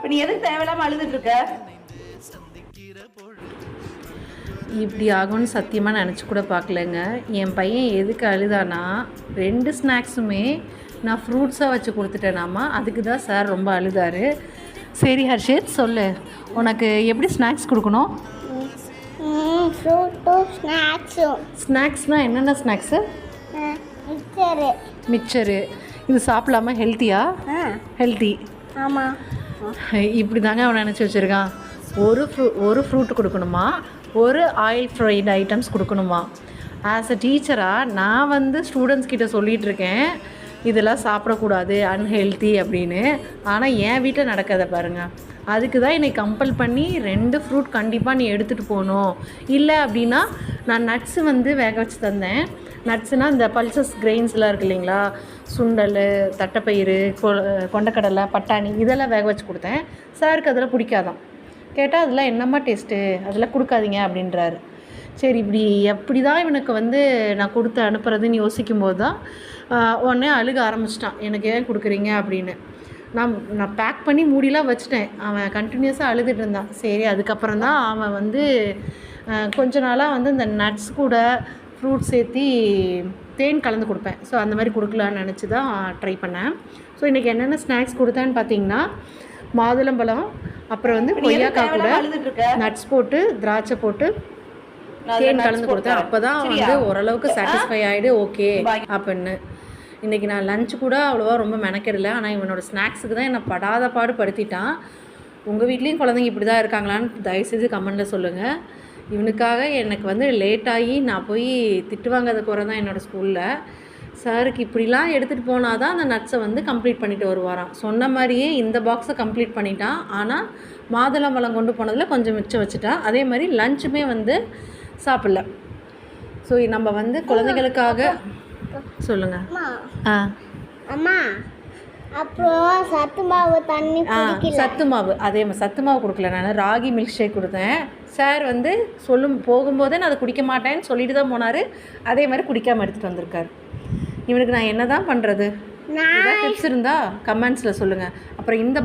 இப்போ நீ எதுக்கு தேவையில்லாமல் அழுதுட்டு இருக்க? இப்படி ஆகும்னு சத்தியமாக நினச்சி கூட பார்க்கலங்க. என் பையன் எதுக்கு அழுதானா, 2 ஸ்நாக்ஸுமே நான் ஃப்ரூட்ஸாக வச்சு கொடுத்துட்டேனாமா. அதுக்கு தான் சார் ரொம்ப அழுதாரு. சரி ஹர்ஷித் சொல்லு, உனக்கு எப்படி ஸ்நாக்ஸ் கொடுக்கணும்? ஸ்நாக்ஸ்னால் என்னென்ன ஸ்நாக்ஸு? மிக்சரு. இது சாப்பிடலாமா? ஹெல்த்தியா? ஹெல்த்தி. ஆமாம். இப்படி தாங்க அவன் நினச்சி வச்சுருக்கான். ஒரு ஃப்ரூட் கொடுக்கணுமா, ஒரு ஆயில் ஃப்ரைடு ஐட்டம்ஸ் கொடுக்கணுமா. ஆஸ் அ டீச்சராக நான் வந்து ஸ்டூடெண்ட்ஸ் கிட்ட சொல்லிகிட்ருக்கேன், இதெல்லாம் சாப்பிடக்கூடாது, அன்ஹெல்த்தி அப்படின்னு. ஆனால் என் வீட்டில் நடக்காத பாருங்கள். அதுக்கு தான் என்னை கம்பல் பண்ணி 2 ஃப்ரூட் கண்டிப்பாக நீ எடுத்துகிட்டு போகணும். இல்லை அப்படின்னா நான் நட்ஸு வந்து வேக வச்சு தந்தேன். நட்ஸுனால் இந்த பல்சஸ் கிரெயின்ஸ்லாம் இருக்குது இல்லைங்களா, சுண்டல், தட்டைப்பயிறு, கொண்டக்கடலை, பட்டாணி, இதெல்லாம் வேக வச்சு கொடுத்தேன். சாருக்கு அதெல்லாம் பிடிக்காதான். கேட்டால் அதெல்லாம் என்னம்மா டேஸ்ட்டு, அதெல்லாம் கொடுக்காதீங்க அப்படின்றாரு. சரி, இப்படி எப்படி தான் இவனுக்கு வந்து நான் கொடுத்து அனுப்புறதுன்னு யோசிக்கும்போது தான் உடனே அழுக ஆரம்பிச்சிட்டான், எனக்கு ஏன் கொடுக்குறீங்க அப்படின்னு. நான் பேக் பண்ணி மூடிலாம் வச்சுட்டேன். அவன் கண்டினியூஸாக அழுதுட்டு இருந்தான். சரி, அதுக்கப்புறம் தான் அவன் வந்து கொஞ்ச நாளாக வந்து இந்த நட்ஸ் கூட ஃப்ரூட்ஸ் சேர்த்தி தேன் கலந்து கொடுப்பேன். ஸோ அந்த மாதிரி கொடுக்கலான்னு நினச்சி தான் ட்ரை பண்ணேன். ஸோ இன்றைக்கி என்னென்ன ஸ்நாக்ஸ் கொடுத்தேன்னு பார்த்தீங்கன்னா, மாதுளம்பழம், அப்புறம் வந்து கொய்யாக்காய் கூட நட்ஸ் போட்டு திராட்சை போட்டு தேன் கலந்து கொடுத்தேன். அப்போ தான் வந்து ஓரளவுக்கு சாட்டிஸ்ஃபை ஆகிடு ஓகே அப்படின்னு. இன்றைக்கி நான் லஞ்சு கூட அவ்வளோவா ரொம்ப மெனக்கிடல. ஆனால் இவனோட ஸ்நாக்ஸுக்கு தான் என்னை படாத பாடு படுத்திட்டான். உங்கள் வீட்லேயும் குழந்தைங்க இப்படி தான் இருக்காங்களான்னு தயவுசெய்து கமெண்டில் சொல்லுங்கள். இவனுக்காக எனக்கு வந்து லேட்டாகி நான் போய் திட்டு வாங்காத குறை தான் என்னோடய ஸ்கூலில். சாருக்கு இப்படிலாம் எடுத்துகிட்டு போனால் தான் அந்த நட்ஸை வந்து கம்ப்ளீட் பண்ணிவிட்டு வருவாராம். சொன்ன மாதிரியே இந்த பாக்ஸை கம்ப்ளீட் பண்ணிட்டான். ஆனால் மாதுளம்பழம் கொண்டு போனதில் கொஞ்சம் மிச்சம் வச்சுட்டான். அதே மாதிரி லஞ்சுமே வந்து சாப்பிடல. ஸோ நம்ம வந்து குழந்தைகளுக்காக சொல்லுங்கள். அம்மா, அப்புறம் சத்து மாவு தண்ணி சத்து மாவு, அதே மாதிரி சத்து மாவு கொடுக்கல. நான் ராகி மில்க் ஷேக் கொடுத்தேன். சார் வந்து போகும்போதே நான் அதை குடிக்க மாட்டேன்னு சொல்லிட்டு தான் போனார். அதே மாதிரி குடிக்காமல் எடுத்துகிட்டு வந்திருக்காரு. இவனுக்கு நான் என்ன தான் பண்ணுறது? டிப்ஸ் இருந்தால் கமெண்ட்ஸில் சொல்லுங்கள். அப்புறம் இந்த